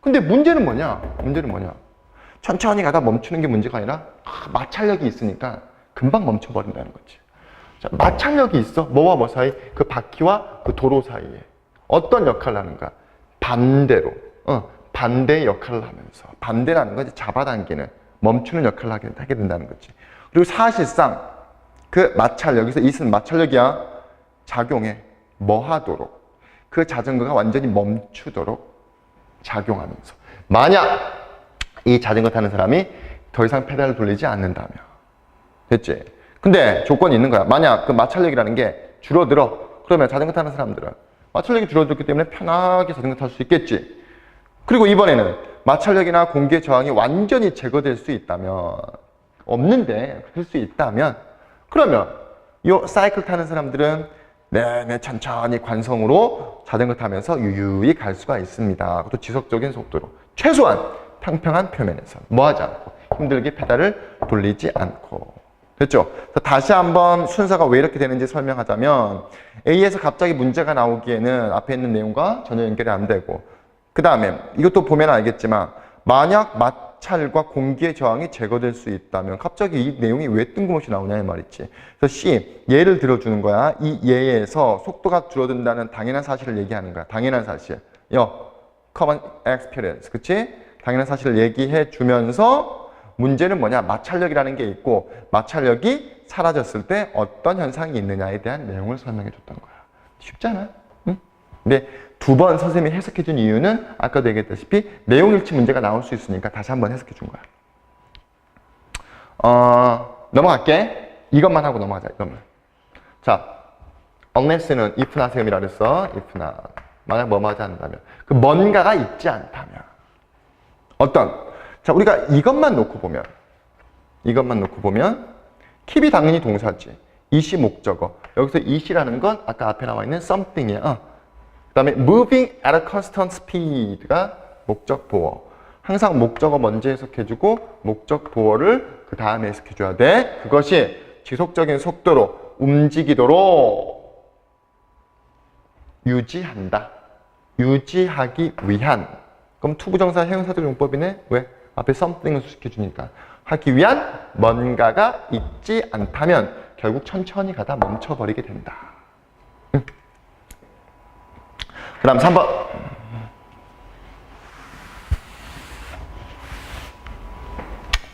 근데 문제는 뭐냐? 천천히 가다 멈추는 게 문제가 아니라 마찰력이 있으니까 금방 멈춰버린다는 거지. 자, 마찰력이 있어. 뭐와 뭐 사이? 그 바퀴와 그 도로 사이에. 어떤 역할을 하는가? 반대로. 반대의 역할을 하면서. 반대라는 건 이제 잡아당기는, 멈추는 역할을 하게 된다는 거지. 그리고 사실상 그 마찰력, 여기서 있은 마찰력이야. 작용해. 뭐 하도록? 그 자전거가 완전히 멈추도록 작용하면서. 만약 이 자전거 타는 사람이 더 이상 페달을 돌리지 않는다면. 됐지? 근데 조건이 있는 거야. 만약 그 마찰력이라는 게 줄어들어. 그러면 자전거 타는 사람들은 마찰력이 줄어들기 때문에 편하게 자전거 탈 수 있겠지. 그리고 이번에는 마찰력이나 공기의 저항이 완전히 제거될 수 있다면, 없는데 그럴 수 있다면, 그러면 이 사이클 타는 사람들은 내내 천천히 관성으로 자전거 타면서 유유히 갈 수가 있습니다. 그것도 지속적인 속도로. 최소한 평평한 표면에서 뭐 하지 않고 힘들게 페달을 돌리지 않고. 됐죠? 다시 한번 순서가 왜 이렇게 되는지 설명하자면, A에서 갑자기 문제가 나오기에는 앞에 있는 내용과 전혀 연결이 안 되고, 그 다음에 이것도 보면 알겠지만 만약 마찰과 공기의 저항이 제거될 수 있다면 갑자기 이 내용이 왜 뜬금없이 나오냐 이 말이지. 그래서 C, 예를 들어주는 거야. 이 예에서 속도가 줄어든다는 당연한 사실을 얘기하는 거야. 당연한 사실. common experience. 그치? 당연한 사실을 얘기해 주면서 문제는 뭐냐? 마찰력이라는 게 있고 마찰력이 사라졌을 때 어떤 현상이 있느냐에 대한 내용을 설명해 줬던 거야. 쉽잖아? 응? 근데 두 번 선생님이 해석해 준 이유는 아까도 얘기했다시피 내용일치 문제가 나올 수 있으니까 다시 한번 해석해 준 거야. 넘어갈게. 이것만 하고 넘어가자. 이것만. 자, unless는 if not 시험이라 그랬어. if not. 만약 뭐뭐 하지 않는다면. 그 뭔가가 있지 않다면. 자, 우리가 이것만 놓고 보면 keep이 당연히 동사지. it이 목적어. 여기서 it이라는 건 아까 앞에 나와 있는 something이야. 그 다음에 moving at a constant speed가 목적 보어. 항상 목적어 먼저 해석해주고 목적 보어를 그 다음에 해석해줘야 돼. 그것이 지속적인 속도로 움직이도록 유지한다. 유지하기 위한. 그럼 투부정사 형용사적 용법이네. 왜? 앞에 something을 수식해주니까. 하기 위한 뭔가가 있지 않다면 결국 천천히 가다 멈춰버리게 된다. 그 다음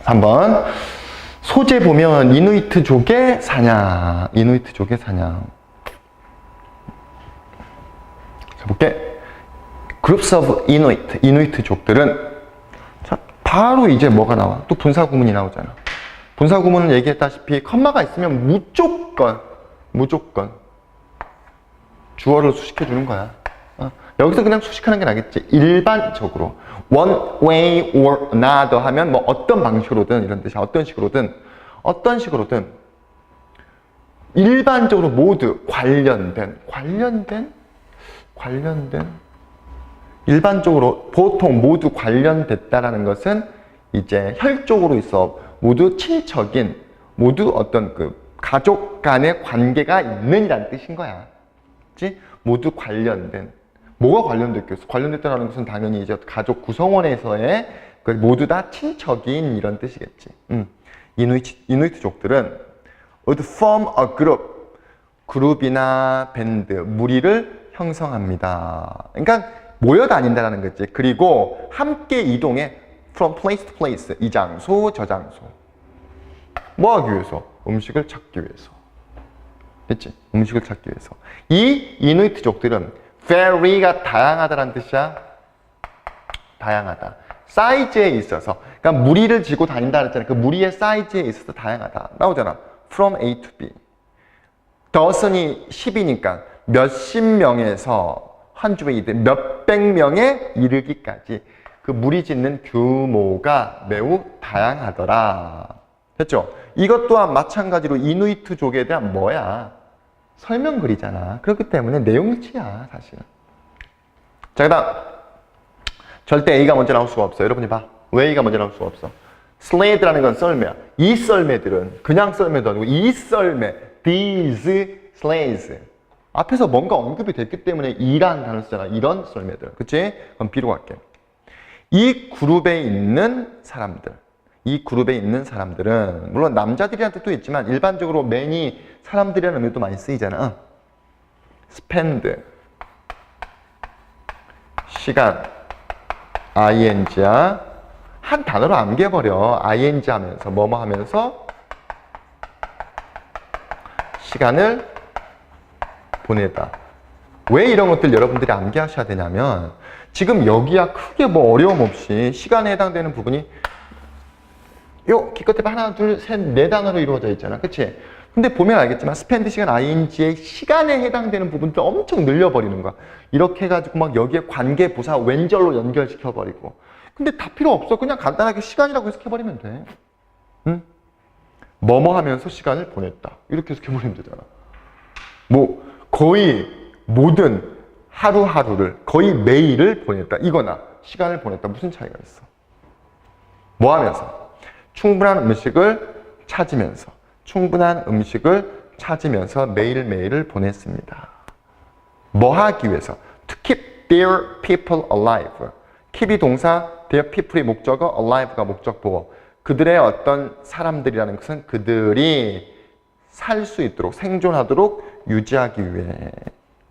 3번. 소재 보면 이누이트족의 사냥. 자, 볼게. Groups of 이누이트족들은 자, 바로 이제 뭐가 나와? 또 분사 구문이 나오잖아. 분사 구문은 얘기했다시피 컴마가 있으면 무조건 주어를 수식해 주는 거야. 여기서 그냥 수식하는 게 나겠지. 일반적으로 one way or another 하면 뭐 어떤 방식으로든 이런 뜻이야. 어떤 식으로든 일반적으로 모두 관련된 일반적으로 보통 모두 관련됐다라는 것은 이제 혈족으로 있어 모두 친척인 모두 어떤 그 가족 간의 관계가 있는이라는 뜻인 거야. 그치? 모두 관련된. 뭐가 관련됐겠어? 관련됐다는 것은 당연히 이제 가족 구성원에서의 모두 다 친척인 이런 뜻이겠지. 이누이트족들은 would form a group. 그룹이나 밴드, 무리를 형성합니다. 그러니까 모여 다닌다는 거지. 그리고 함께 이동해 from place to place. 이 장소, 저 장소. 뭐 하기 위해서? 음식을 찾기 위해서. 됐지? 음식을 찾기 위해서. 이 이누이트족들은 very가 다양하다라는 뜻이야. 다양하다. 사이즈에 있어서. 그러니까 무리를 지고 다닌다 그랬잖아. 그 무리의 사이즈에 있어서 다양하다. 나오잖아. From A to B. dozen이 10이니까 몇십 명에서 hundred, 몇백 명에 이르기까지 그 무리 짓는 규모가 매우 다양하더라. 됐죠? 이것 또한 마찬가지로 이누이트족에 대한 뭐야? 설명글이잖아. 그렇기 때문에 내용일치야, 사실은. 자, 그 다음. 절대 A가 먼저 나올 수가 없어. 여러분이 봐. 왜 A가 먼저 나올 수가 없어? sled라는 건 썰매야. 이 썰매들은 그냥 썰매도 아니고 이 썰매, these sleds. 앞에서 뭔가 언급이 됐기 때문에 이라는 단어를 쓰잖아. 이런 썰매들. 그치? 그럼 B로 갈게. 이 그룹에 있는 사람들, 이 그룹에 있는 사람들은 물론 남자들이라는 뜻도 있지만 일반적으로 many 사람들이라는 의미도 많이 쓰이잖아. spend 시간 ing야 한 단어로 암기해버려. ing 하면서 뭐뭐 하면서 시간을 보내다. 왜 이런 것들 여러분들이 암기하셔야 되냐면 지금 여기야 크게 뭐 어려움 없이 시간에 해당되는 부분이 요 기껏 해봐 하나 둘 셋 네 단어로 이루어져 있잖아. 그치? 근데 보면 알겠지만 spend 시간 ing의 시간에 해당되는 부분들 엄청 늘려버리는 거야. 이렇게 해가지고 막 여기에 관계 부사 왼절로 연결시켜버리고. 근데 다 필요 없어. 그냥 간단하게 시간이라고 해석해버리면 돼. 응? 뭐뭐 하면서 시간을 보냈다. 이렇게 해석해버리면 되잖아. 뭐 거의 모든 하루하루를 거의 매일을 보냈다. 이거나 시간을 보냈다. 무슨 차이가 있어? 뭐 하면서? 충분한 음식을 찾으면서 충분한 음식을 찾으면서 매일매일을 보냈습니다. 뭐 하기 위해서? To keep their people alive. keep이 동사, their people이 목적어, alive가 목적보어. 그들의 어떤 사람들이라는 것은 그들이 살 수 있도록, 생존하도록 유지하기 위해.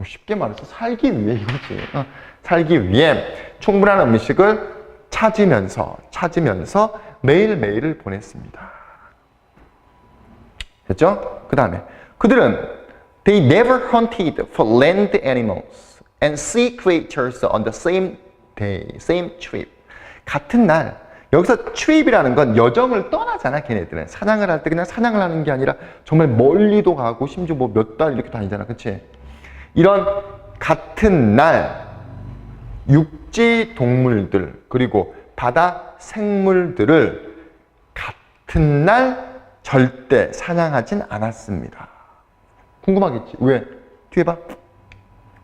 쉽게 말해서 살기 위해 이거지. 살기 위해 충분한 음식을 찾으면서 매일매일을 보냈습니다. 됐죠? 그 다음에 그들은 They never hunted for land animals and sea creatures on the same day, same trip. 같은 날. 여기서 trip이라는 건 여정을 떠나잖아, 걔네들은. 사냥을 할 때 그냥 사냥을 하는 게 아니라 정말 멀리도 가고 심지어 뭐 몇 달 이렇게 다니잖아. 그치? 이런 같은 날 육지 동물들 그리고 바다 생물들을 같은 날 절대 사냥하진 않았습니다. 궁금하겠지? 왜? 뒤에 봐.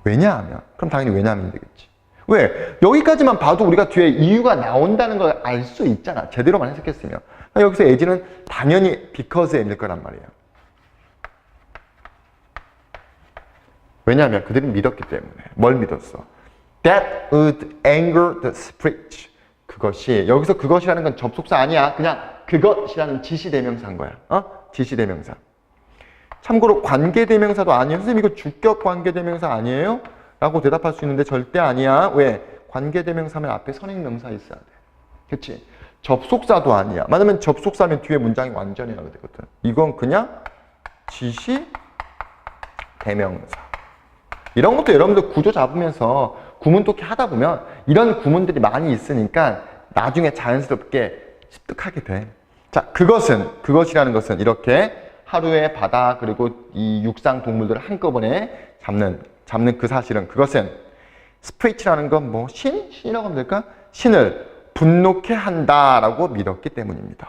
왜냐하면. 그럼 당연히 왜냐하면 되겠지. 왜? 여기까지만 봐도 우리가 뒤에 이유가 나온다는 걸 알 수 있잖아. 제대로만 해석했으면. 여기서 예지는 당연히 because에 있을 거란 말이에요. 왜냐하면 그들이 믿었기 때문에. 뭘 믿었어? That would anger the spirit. 그것이, 여기서 그것이라는 건 접속사 아니야. 그냥 그것이라는 지시대명사인 거야. 지시대명사. 참고로 관계대명사도 아니에요. 선생님 이거 주격 관계대명사 아니에요? 라고 대답할 수 있는데 절대 아니야. 왜? 관계대명사면 앞에 선행명사 있어야 돼. 그치? 접속사도 아니야. 만약에 접속사면 뒤에 문장이 완전히 해야 되거든. 이건 그냥 지시대명사. 이런 것도 여러분들 구조 잡으면서 구문 독해 하다 보면 이런 구문들이 많이 있으니까 나중에 자연스럽게 습득하게 돼. 자, 그것이라는 것은 이렇게 하루에 바다 그리고 이 육상 동물들을 한꺼번에 잡는 그 사실은 그것은 스피릿이라는 건 뭐 신이라고 하면 될까? 신을 분노케 한다라고 믿었기 때문입니다.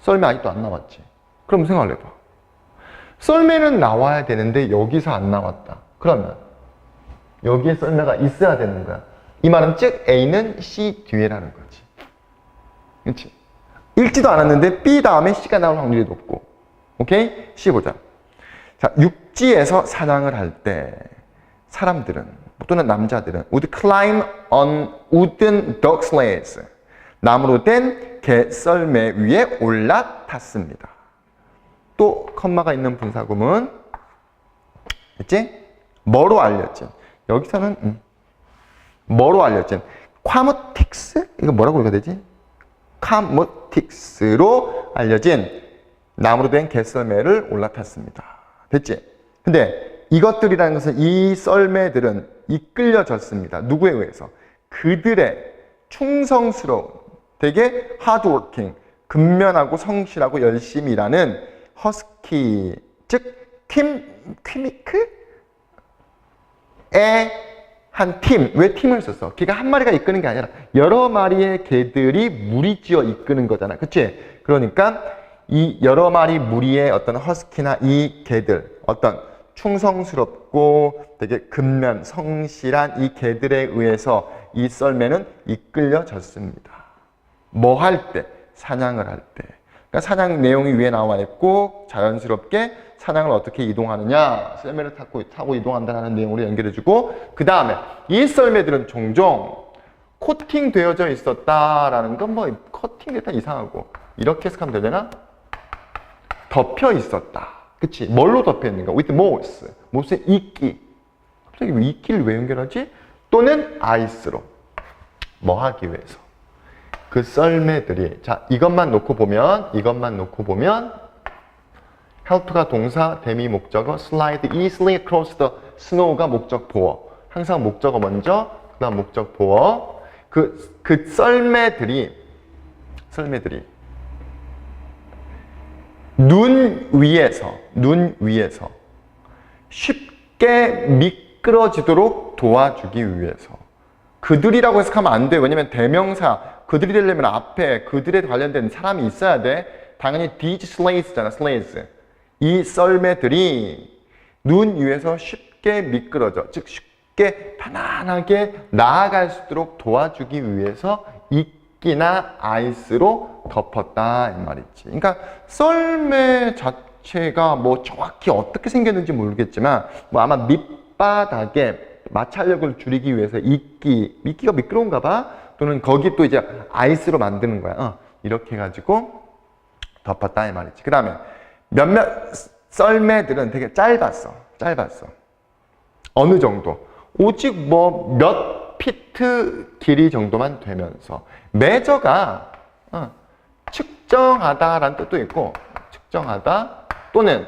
썰매 아직도 안 나왔지? 그럼 생각을 해봐. 썰매는 나와야 되는데 여기서 안 나왔다. 그러면 여기에 썰매가 있어야 되는 거야. 이 말은 즉 A는 C 뒤에라는 거지. 그렇지? 읽지도 않았는데 B 다음에 C가 나올 확률이 높고. 오케이? C 보자. 자, 육지에서 사냥을 할 때 사람들은 또는 남자들은 would climb on wooden dog sleds. 나무로 된 개썰매 위에 올라탔습니다. 또 컴마가 있는 분사구문. 됐지? 뭐로 알려진? 여기서는 뭐로 알려진? 콰모틱스? 이거 뭐라고 읽어야 되지? 콰모틱스로 알려진 나무로 된 개썰매를 올라탔습니다. 됐지? 근데 이것들이라는 것은 이 썰매들은 이끌려졌습니다. 누구에 의해서? 그들의 충성스러운 되게 하드워킹, 근면하고 성실하고 열심히 일하는 허스키, 즉 퀴미크의 한 팀. 왜 팀을 썼어? 걔가 한 마리가 이끄는 게 아니라 여러 마리의 개들이 무리지어 이끄는 거잖아. 그치? 그러니까 이 여러 마리 무리의 어떤 허스키나 이 개들, 어떤 충성스럽고 되게 근면, 성실한 이 개들에 의해서 이 썰매는 이끌려졌습니다. 뭐 할 때? 사냥을 할 때. 그러니까 사냥 내용이 위에 나와 있고 자연스럽게 사냥을 어떻게 이동하느냐, 썰매를 타고 이동한다는 내용으로 연결해주고, 그 다음에 이 썰매들은 종종 코팅 되어져 있었다라는 건 뭐 코팅됐다 이상하고 이렇게 해석하면 되려나? 덮여 있었다. 그치? 뭘로 덮여 있는가? with moss. moss의 이끼. 갑자기 왜 이끼를 왜 연결하지? 또는 아이스로. 뭐 하기 위해서? 그 썰매들이 자 이것만 놓고 보면 help가 동사, 대미 목적어, slide easily across the snow가 목적 보어. 항상 목적어 먼저, 그 다음 목적 보어. 그 썰매들이 눈 위에서 쉽게 미끄러지도록 도와주기 위해서. 그들이라고 해석하면 안 돼. 왜냐면 대명사, 그들이 되려면 앞에 그들에 관련된 사람이 있어야 돼. 당연히 these sleighs잖아, sleighs. 이 썰매들이 눈 위에서 쉽게 미끄러져, 즉 쉽게 편안하게 나아갈 수 있도록 도와주기 위해서 이끼나 아이스로 덮었다 이 말이지. 그러니까 썰매 자체가 뭐 정확히 어떻게 생겼는지 모르겠지만 뭐 아마 밑바닥에 마찰력을 줄이기 위해서 미끼가 미끄러운가 봐. 또는 거기 또 이제 아이스로 만드는 거야. 이렇게 해가지고 덮었다 이 말이지. 그 다음에 몇몇 썰매들은 되게 짧았어. 어느 정도? 오직 뭐 몇 피트 길이 정도만 되면서 메저가 측정하다라는 뜻도 있고 측정하다 또는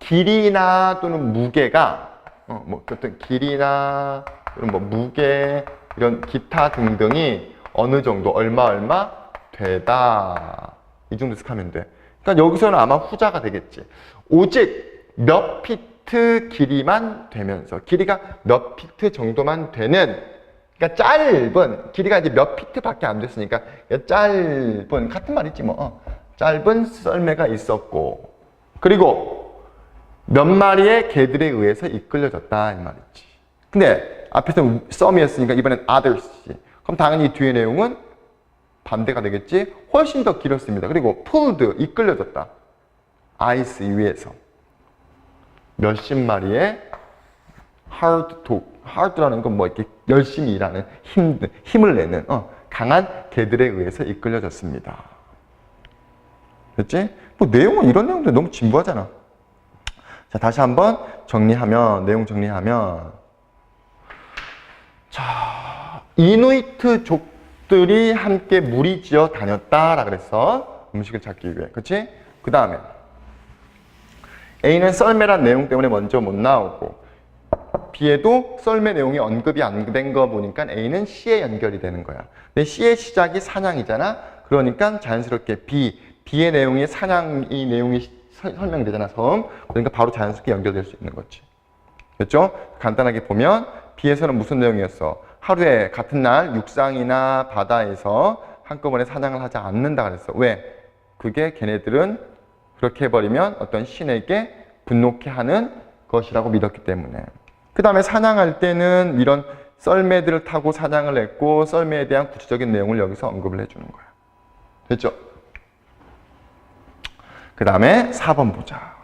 길이나 또는 무게가 뭐 어떤 길이나 또는 뭐 무게 이런 기타 등등이 어느 정도 얼마 되다 이 정도 해석하면 돼. 그러니까 여기서는 아마 후자가 되겠지. 오직 몇 피트 길이만 되면서 길이가 몇 피트 정도만 되는 그러니까 짧은 길이가 이제 몇 피트밖에 안 됐으니까 짧은 같은 말이지 뭐 짧은 썰매가 있었고 그리고 몇 마리의 개들에 의해서 이끌려졌다 이 말이지. 근데 앞에서는 some이었으니까 이번엔 others지. 그럼 당연히 뒤의 내용은 반대가 되겠지. 훨씬 더 길었습니다. 그리고 pulled 이끌려졌다. 아이스 위에서 몇십 마리의 hard라는 건 뭐 이렇게 열심히 일하는 힘을 내는 강한 개들에 의해서 이끌려졌습니다. 됐지? 뭐 내용은 이런 내용들 너무 진부하잖아. 자, 다시 한번 내용 정리하면 자, 이누이트족들이 함께 무리지어 다녔다라 그랬어. 음식을 찾기 위해. 그치? 그 다음에 A는 썰매란 내용 때문에 먼저 못 나오고 B에도 썰매 내용이 언급이 안 된 거 보니까 A는 C에 연결이 되는 거야. 근데 C의 시작이 사냥이잖아. 그러니까 자연스럽게 B의 내용이 사냥이 내용이 설명되잖아, 섬. 그러니까 바로 자연스럽게 연결될 수 있는 거지. 됐죠? 간단하게 보면 B에서는 무슨 내용이었어? 하루에 같은 날 육상이나 바다에서 한꺼번에 사냥을 하지 않는다 그랬어. 왜? 그게 걔네들은 그렇게 해버리면 어떤 신에게 분노케 하는 것이라고 믿었기 때문에. 그 다음에 사냥할 때는 이런 썰매들을 타고 사냥을 했고 썰매에 대한 구체적인 내용을 여기서 언급을 해주는 거야. 됐죠? 그 다음에 4번 보자.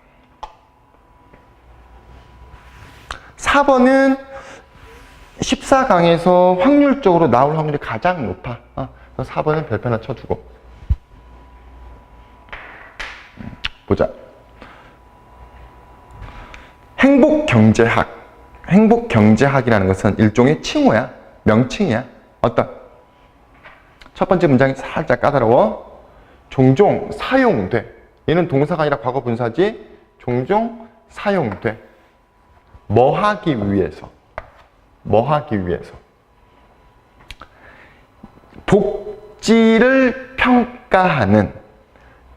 4번은 14강에서 확률적으로 나올 확률이 가장 높아. 그래서 4번은 별표 하나 쳐주고. 보자. 행복경제학. 행복경제학이라는 것은 일종의 칭호야. 명칭이야. 어떤? 첫 번째 문장이 살짝 까다로워. 종종 사용돼. 얘는 동사가 아니라 과거 분사지. 종종 사용돼. 뭐 하기 위해서. 복지를 평가하는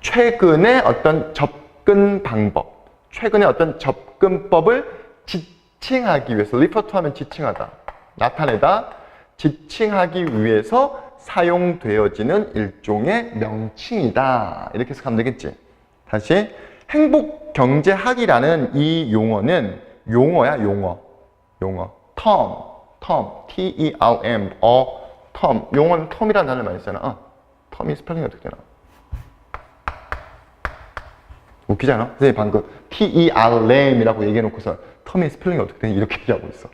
최근의 어떤 접근 방법, 최근의 어떤 접근법을 지칭하기 위해서, 리퍼트 하면 지칭하다, 나타내다, 지칭하기 위해서 사용되어지는 일종의 명칭이다. 이렇게 해석하면 되겠지. 다시, 행복경제학이라는 이 용어는 용어야, 용어. term, T-E-R-M, term. 용어는 term이라는 단어를 많이 쓰잖아. term이 스펠링이 어떻게 되나? 웃기지 않아? 선생님 방금 T-E-R-M이라고 얘기해놓고서 term의 스펠링이 어떻게 되니? 이렇게 얘기하고 있어.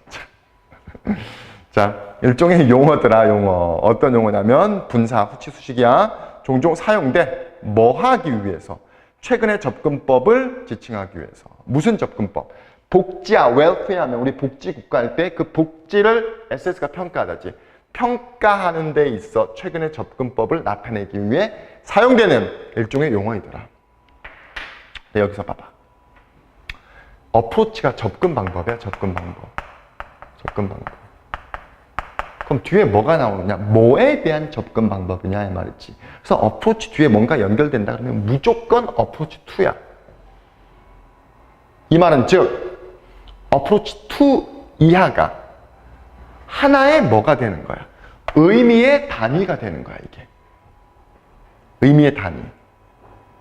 자, 일종의 용어더라, 용어. 어떤 용어냐면 분사, 후치, 수식이야. 종종 사용돼. 뭐 하기 위해서? 최근의 접근법을 지칭하기 위해서. 무슨 접근법? 복지야, 웰페어 하면 우리 복지 국가일 때 그 복지를 SS가 평가하다지. 평가하는 데 있어 최근의 접근법을 나타내기 위해 사용되는 일종의 용어이더라. 네, 여기서 봐봐. 어프로치가 접근 방법이야, 접근 방법. 접근 방법. 그럼 뒤에 뭐가 나오느냐? 뭐에 대한 접근 방법이냐 이 말이지. 그래서 어프로치 뒤에 뭔가 연결된다 그러면 무조건 어프로치 2야. 이 말은 즉 어프로치 2 이하가 하나의 뭐가 되는 거야? 의미의 단위가 되는 거야, 이게. 의미의 단위.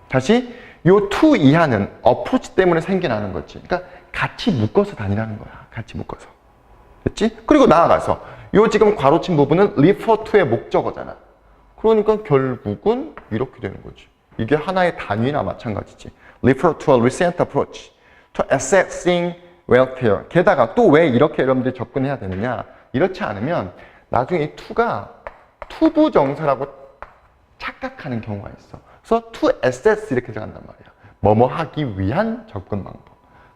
다시 요 2 이하는 어프로치 때문에 생겨나는 거지. 그러니까 같이 묶어서 다니라는 거야. 같이 묶어서. 됐지? 그리고 나아가서 요 지금 괄호친 부분은 refer to의 목적어잖아. 그러니까 결국은 이렇게 되는 거지. 이게 하나의 단위나 마찬가지지. refer to a recent approach to assessing welfare. 게다가 또 왜 이렇게 여러분들이 접근해야 되느냐? 이렇지 않으면 나중에 이 to가 투부정사라고 착각하는 경우가 있어. 그래서 to assess 이렇게 들어간단 말이야. 뭐뭐 하기 위한 접근 방법.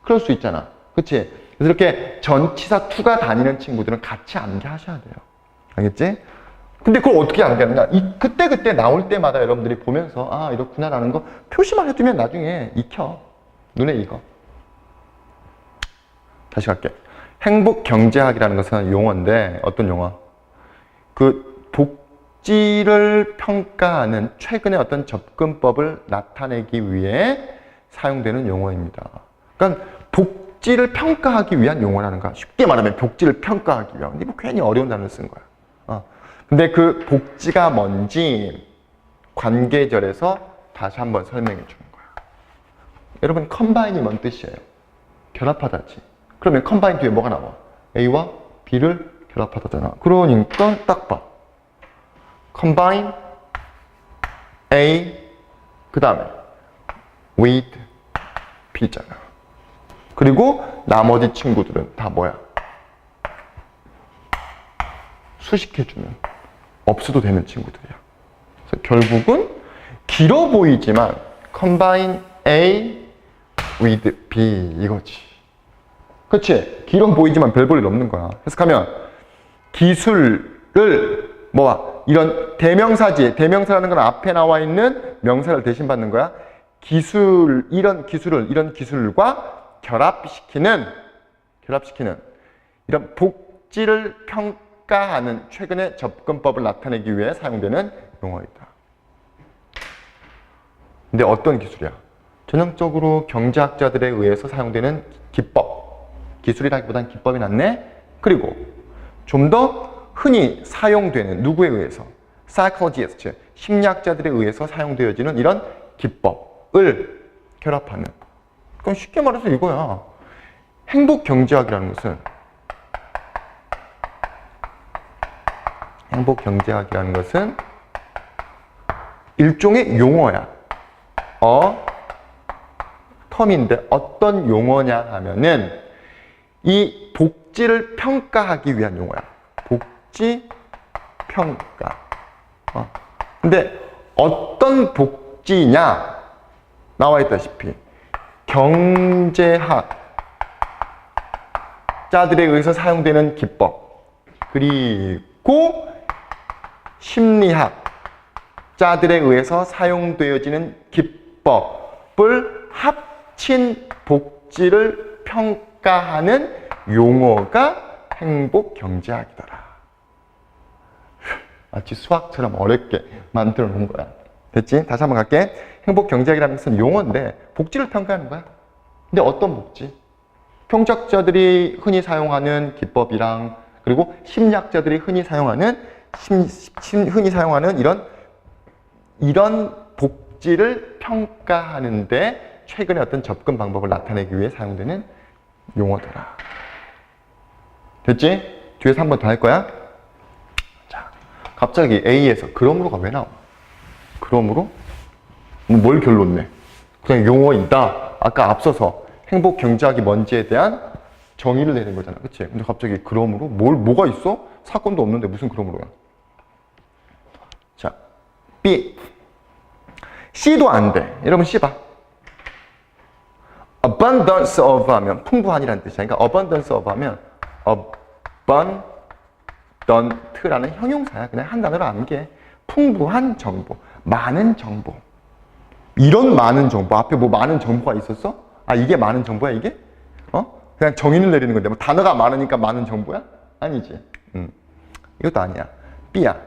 그럴 수 있잖아. 그치? 그래서 이렇게 전치사 to가 다니는 친구들은 같이 암기하셔야 돼요. 알겠지? 근데 그걸 어떻게 암기하느냐? 그때 나올 때마다 여러분들이 보면서 아, 이렇구나라는 거 표시만 해두면 나중에 익혀. 눈에 익어. 다시 갈게. 행복경제학이라는 것은 용어인데 어떤 용어? 그 복지를 평가하는 최근의 어떤 접근법을 나타내기 위해 사용되는 용어입니다. 그러니까 복지를 평가하기 위한 용어라는 거야. 쉽게 말하면 복지를 평가하기 위한. 근데 뭐 괜히 어려운 단어를 쓴 거야. 근데 그 복지가 뭔지 관계절에서 다시 한번 설명해 주는 거야. 여러분 컴바인이 뭔 뜻이에요? 결합하다지. 그러면 컴바인 뒤에 뭐가 나와? A와 B를 결합하다잖아. 그러니까 딱 봐. combine A 그 다음에 with B잖아. 그리고 나머지 친구들은 다 뭐야? 수식해주면 없어도 되는 친구들이야. 그래서 결국은 길어 보이지만 combine A with B 이거지. 그치? 길어 보이지만 별 볼 일 없는 거야. 해석하면 기술을 뭐야? 이런 대명사지. 대명사라는 건 앞에 나와 있는 명사를 대신 받는 거야. 이런 기술과 결합시키는 이런 복지를 평가하는 최근의 접근법을 나타내기 위해 사용되는 용어이다. 근데 어떤 기술이야? 전형적으로 경제학자들에 의해서 사용되는 기법. 기술이라기보단 기법이 낫네. 그리고 좀 더 흔히 사용되는 누구에 의해서? psychologist, 심리학자들에 의해서 사용되어지는 이런 기법을 결합하는. 그럼 쉽게 말해서 이거야. 행복경제학이라는 것은 일종의 용어야. 텀인데 어떤 용어냐 하면은 이 복지를 평가하기 위한 용어야. 복지 평가. 근데 어떤 복지냐? 나와 있다시피 경제학자들에 의해서 사용되는 기법, 그리고 심리학자들에 의해서 사용되어지는 기법을 합친 복지를 평가하는 용어가 행복경제학이더라. 마치 수학처럼 어렵게 만들어 놓은 거야. 됐지? 다시 한번 갈게. 행복경제학이라는 것은 용어인데 복지를 평가하는 거야. 근데 어떤 복지? 경제학자들이 흔히 사용하는 기법이랑 그리고 심리학자들이 흔히 사용하는 이런 복지를 평가하는데 최근에 어떤 접근 방법을 나타내기 위해 사용되는 용어더라. 됐지? 뒤에서 한 번 더 할 거야. 자, 갑자기 A에서 그러므로가 왜 나와? 그러므로? 뭘 결론 내? 그냥 용어이다. 아까 앞서서 행복경제학이 뭔지에 대한 정의를 내는 거잖아. 그치? 근데 갑자기 그러므로 뭐가 있어? 사건도 없는데 무슨 그러므로야. 자, B. C도 안 돼. 여러분 C 봐. abundance of 하면 풍부한이라는 뜻이야. 그러니까 abundance of 하면 abundant라는 형용사야. 그냥 한 단어로 암기해. 풍부한 정보, 많은 정보. 이런 많은 정보. 앞에 뭐 많은 정보가 있었어? 아, 이게 많은 정보야, 이게? 그냥 정의를 내리는 건데, 뭐 단어가 많으니까 많은 정보야? 아니지. 이것도 아니야. B야.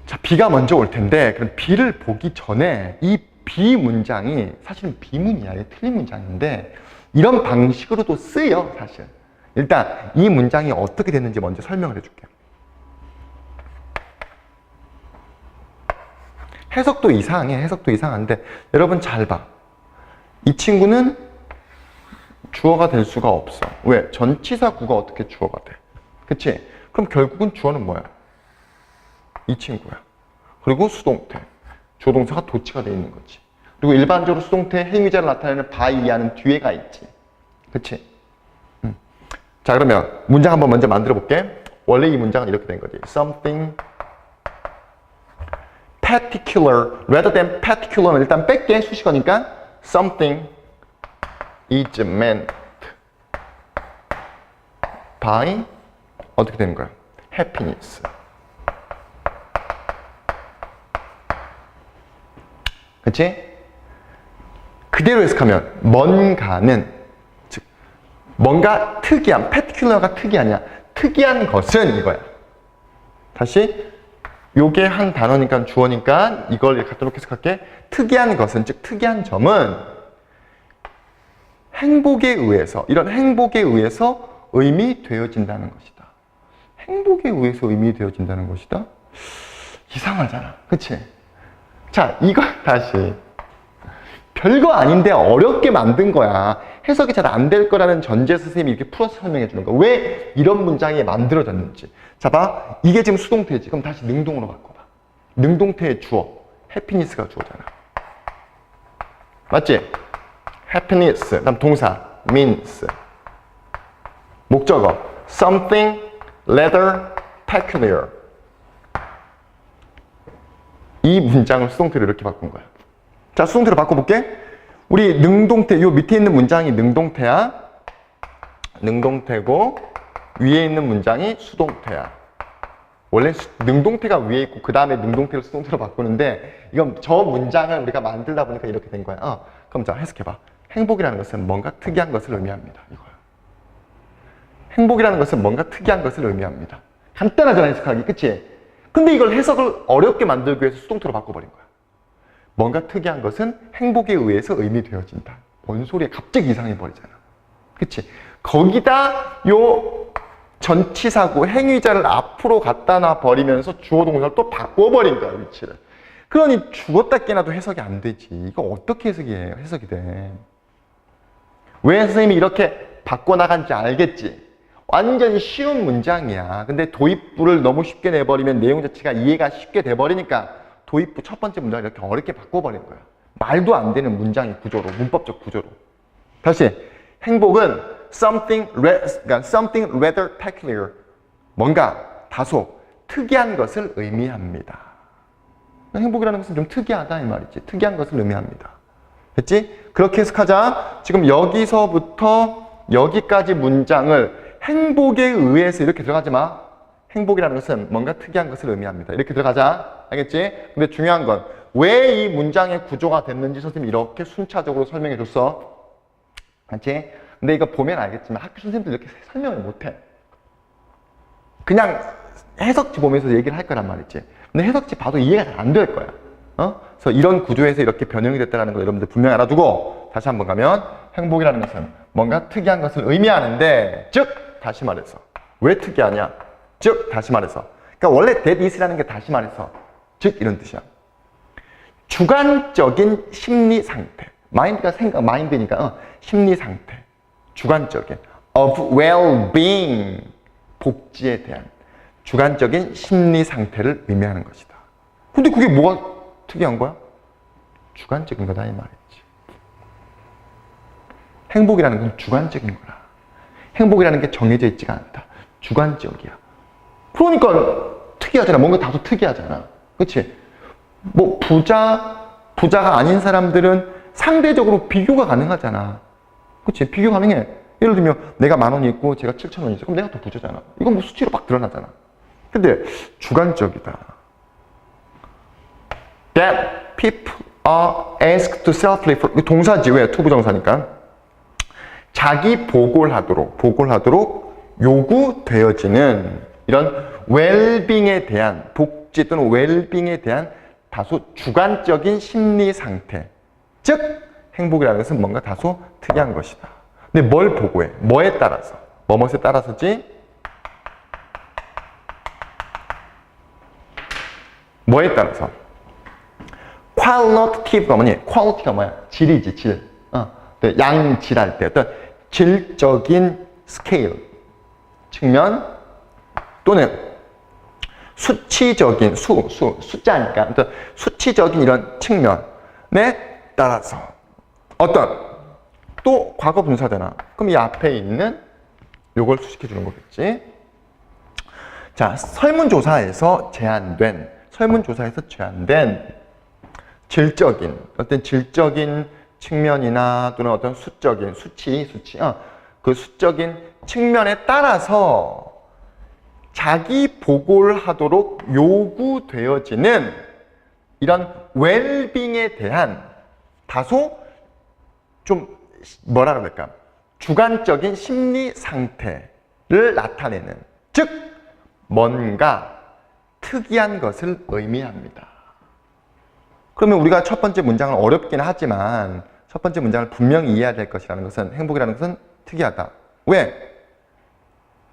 자, B가 먼저 올 텐데, 그럼 B를 보기 전에 이 B 문장이 사실은 비문이야. 이게 틀린 문장인데, 이런 방식으로도 쓰여, 사실. 일단, 이 문장이 어떻게 됐는지 먼저 설명을 해줄게. 해석도 이상해. 해석도 이상한데, 여러분 잘 봐. 이 친구는 주어가 될 수가 없어. 왜? 전치사 구가 어떻게 주어가 돼? 그치? 그럼 결국은 주어는 뭐야? 이 친구야. 그리고 수동태. 조동사가 도치가 돼 있는 거지. 그리고 일반적으로 수동태 행위자를 나타내는 by하는 뒤에가 있지. 그치? 자, 그러면 문장 한번 먼저 만들어 볼게. 원래 이 문장은 이렇게 된 거지. Something particular rather than particular는 일단 뺄게. 수식어니까 something is meant by 어떻게 되는 거야? happiness. 그치? 그대로 해석하면 뭔가는 즉 뭔가 특이한 particular가 특이하냐? 특이한 것은 이거야. 다시 요게 한 단어니까 주어니까 이걸 갖다 놓고 해석할게. 특이한 것은 즉 특이한 점은 행복에 의해서 이런 행복에 의해서 의미되어진다는 것이다. 행복에 의해서 의미되어진다는 것이다? 이상하잖아. 그치? 자, 이걸 다시 별거 아닌데 어렵게 만든 거야. 해석이 잘 안 될 거라는 전제에서 선생님이 이렇게 풀어서 설명해 주는 거야. 왜 이런 문장이 만들어졌는지. 자, 봐. 이게 지금 수동태지. 그럼 다시 능동으로 바꿔봐. 능동태의 주어. happiness가 주어잖아. 맞지? happiness. 그다음 동사. means. 목적어. something rather peculiar. 이 문장을 수동태로 이렇게 바꾼 거야. 자, 수동태로 바꿔볼게. 우리 능동태, 요 밑에 있는 문장이 능동태야. 능동태고, 위에 있는 문장이 수동태야. 원래 능동태가 위에 있고, 그 다음에 능동태를 수동태로 바꾸는데, 이건 저 문장을 우리가 만들다 보니까 이렇게 된 거야. 그럼 자, 해석해봐. 행복이라는 것은 뭔가 특이한 것을 의미합니다. 이거야. 행복이라는 것은 뭔가 특이한 것을 의미합니다. 간단하잖아, 해석하기. 그치? 근데 이걸 해석을 어렵게 만들기 위해서 수동태로 바꿔버린 거야. 뭔가 특이한 것은 행복에 의해서 의미되어진다. 뭔 소리야? 갑자기 이상해버리잖아. 그치? 거기다 요 전치사구 행위자를 앞으로 갖다 놔 버리면서 주어 동사를 또 바꿔버린 거야, 위치를. 그러니 죽었다 깨나도 해석이 안 되지. 이거 어떻게 해석이 돼? 왜 선생님이 이렇게 바꿔나간지 알겠지? 완전 쉬운 문장이야. 근데 도입부를 너무 쉽게 내버리면 내용 자체가 이해가 쉽게 돼버리니까 도입부 첫 번째 문장을 이렇게 어렵게 바꿔버린 거야. 말도 안 되는 문장의 구조로, 문법적 구조로. 다시, 행복은 something rather peculiar. 뭔가 다소 특이한 것을 의미합니다. 행복이라는 것은 좀 특이하다 이 말이지. 특이한 것을 의미합니다. 됐지? 그렇게 해석하자. 지금 여기서부터 여기까지 문장을 행복에 의해서 이렇게 들어가지 마. 행복이라는 것은 뭔가 특이한 것을 의미합니다. 이렇게 들어가자. 알겠지? 근데 중요한 건 왜 이 문장의 구조가 됐는지 선생님이 이렇게 순차적으로 설명해 줬어. 알지? 근데 이거 보면 알겠지만 학교 선생님들 이렇게 설명을 못해. 그냥 해석지 보면서 얘기를 할 거란 말이지. 근데 해석지 봐도 이해가 잘 안 될 거야. 그래서 이런 구조에서 이렇게 변형이 됐다는 걸 여러분들 분명히 알아두고 다시 한번 가면 행복이라는 것은 뭔가 특이한 것을 의미하는데 즉 다시 말해서 왜 특이하냐? 즉 다시 말해서 그러니까 원래 that is라는 게 다시 말해서 즉 이런 뜻이야. 주관적인 심리 상태. 마인드가 마인드니까 심리 상태. 주관적인 of well-being 복지에 대한 주관적인 심리 상태를 의미하는 것이다. 근데 그게 뭐가 특이한 거야? 주관적인 거다 이 말이지. 행복이라는 건 주관적인 거라. 행복이라는 게 정해져 있지가 않다. 주관적이야. 그러니까 특이하잖아. 뭔가 다소 특이하잖아. 그치? 뭐 부자가 아닌 사람들은 상대적으로 비교가 가능하잖아. 그치? 비교 가능해. 예를 들면 내가 10,000원이 있고 제가 7,000원이 있어. 그럼 내가 더 부자잖아. 이건 뭐 수치로 막 드러나잖아. 근데 주관적이다. That people are asked to self-refer. 동사지. 왜? 투부정사니까. 자기 보골하도록 요구되어지는 이런 웰빙에 대한, 복지 또는 웰빙에 대한 다소 주관적인 심리 상태. 즉 행복이라는 것은 뭔가 다소 특이한 것이다. 근데 뭘 보고해? 뭐에 따라서? 뭐뭐에 따라서지? 뭐에 따라서? qualitative가 뭐니? quality가 뭐야? 질이지, 질. 양질할 때 어떤 질적인 스케일, 측면 또는 수치적인, 숫자니까 어떤 수치적인 이런 측면에 따라서 어떤 또 과거 분사잖아. 그럼 이 앞에 있는 요걸 수식해 주는 거겠지. 자, 설문조사에서 제한된 질적인 어떤 질적인 측면이나 또는 어떤 그 수적인 측면에 따라서 자기 보골하도록 요구되어지는 이런 웰빙에 대한 다소 좀 뭐라 그럴까? 주관적인 심리 상태를 나타내는, 즉 뭔가 특이한 것을 의미합니다. 그러면 우리가 첫 번째 문장을 어렵긴 하지만 첫 번째 문장을 분명히 이해해야 될 것이라는 것은, 행복이라는 것은 특이하다. 왜?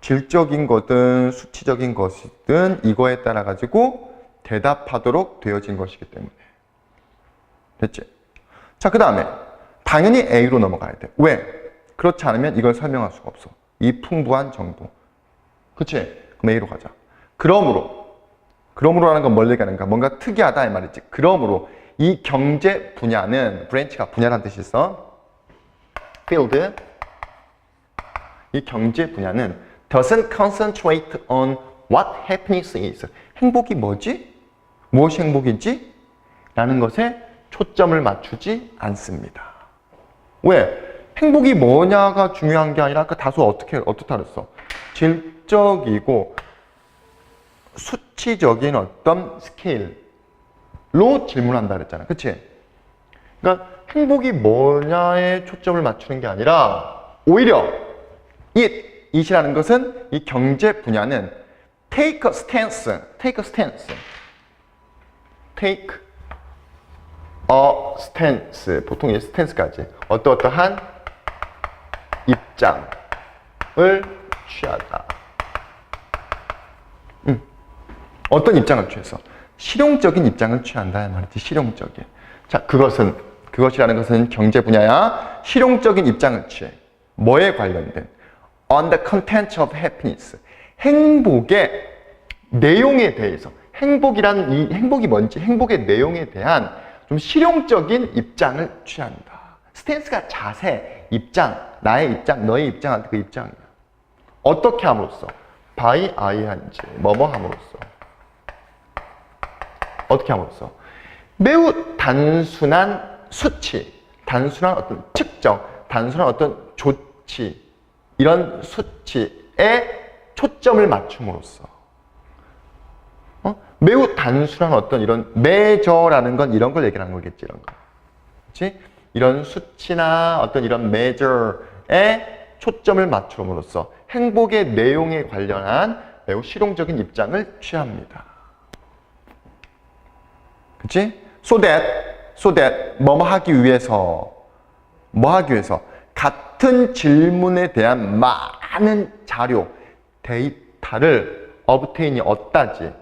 질적인 거든 수치적인 것이든 이거에 따라 가지고 대답하도록 되어진 것이기 때문에. 됐지? 자, 그 다음에 당연히 A로 넘어가야 돼. 왜? 그렇지 않으면 이걸 설명할 수가 없어. 이 풍부한 정보. 그치? 그럼 A로 가자. 그러므로라는 건 뭘 얘기하는가? 뭔가 특이하다 이 말이지. 그러므로 이 경제 분야는, 브랜치가 분야라는 뜻이 있어. field. 이 경제 분야는 doesn't concentrate on what happiness is. 행복이 뭐지? 무엇이 행복이지? 라는 것에 초점을 맞추지 않습니다. 왜? 행복이 뭐냐가 중요한 게 아니라 아까 다소 어떻다 그랬어? 질적이고 수치적인 어떤 스케일로 질문한다 그랬잖아. 그치? 그러니까 행복이 뭐냐에 초점을 맞추는 게 아니라 오히려 it이라는 것은 이 경제 분야는 take a stance. 보통 이 스탠스까지 어떠한 입장을 취하다. 어떤 입장을 취해서? 실용적인 입장을 취한다 말이지. 실용적인. 자, 그것이라는 것은 경제 분야야. 실용적인 입장을 취해. 뭐에 관련된? On the content of happiness. 행복의 내용에 대해서. 행복이 뭔지, 행복의 내용에 대한 좀 실용적인 입장을 취한다. 스탠스가 자세, 입장, 나의 입장, 너의 입장, 그 입장이야. 어떻게 함으로써? by i한지, 뭐뭐 함으로써. 어떻게 함으로써? 매우 단순한 수치, 단순한 어떤 측정, 단순한 어떤 조치, 이런 수치에 초점을 맞춤으로써. 매우 단순한 어떤 이런 measure라는 건 이런 걸 얘기하는 거겠지, 이런 거. 그렇지? 이런 수치나 어떤 이런 measure에 초점을 맞춤으로써 행복의 내용에 관련한 매우 실용적인 입장을 취합니다. 그치? So that, 뭐뭐 하기 위해서, 같은 질문에 대한 많은 자료, 데이터를 obtain이 얻다지.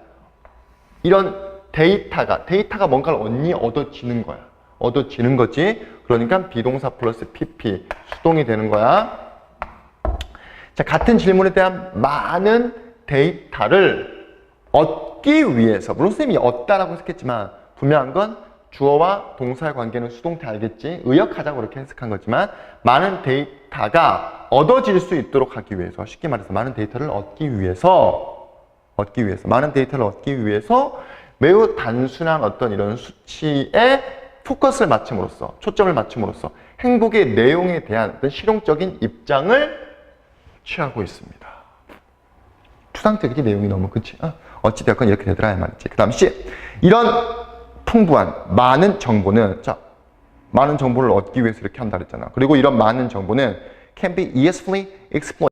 이런 데이터가 뭔가를 얻어지는 거야. 얻어지는 거지. 그러니까 비동사 플러스 PP, 수동이 되는 거야. 자, 같은 질문에 대한 많은 데이터를 얻기 위해서, 물론 선생님이 얻다라고 했겠지만 분명한 건 주어와 동사의 관계는 수동태 알겠지? 의역하자고 그렇게 해석한 거지만 많은 데이터가 얻어질 수 있도록 하기 위해서, 쉽게 말해서 많은 데이터를 얻기 위해서 얻기 위해서, 많은 데이터를 얻기 위해서 매우 단순한 어떤 이런 수치에 포커스를 맞춤으로써, 초점을 맞춤으로써 행복의 내용에 대한 어떤 실용적인 입장을 취하고 있습니다. 추상적이지 내용이 너무, 그치? 어찌되었건 이렇게 되더라 이 말이지. 그 다음 C. 이런 풍부한 많은 정보는, 자, 많은 정보를 얻기 위해서 이렇게 한다 그랬잖아. 그리고 이런 많은 정보는 can be easily exploited.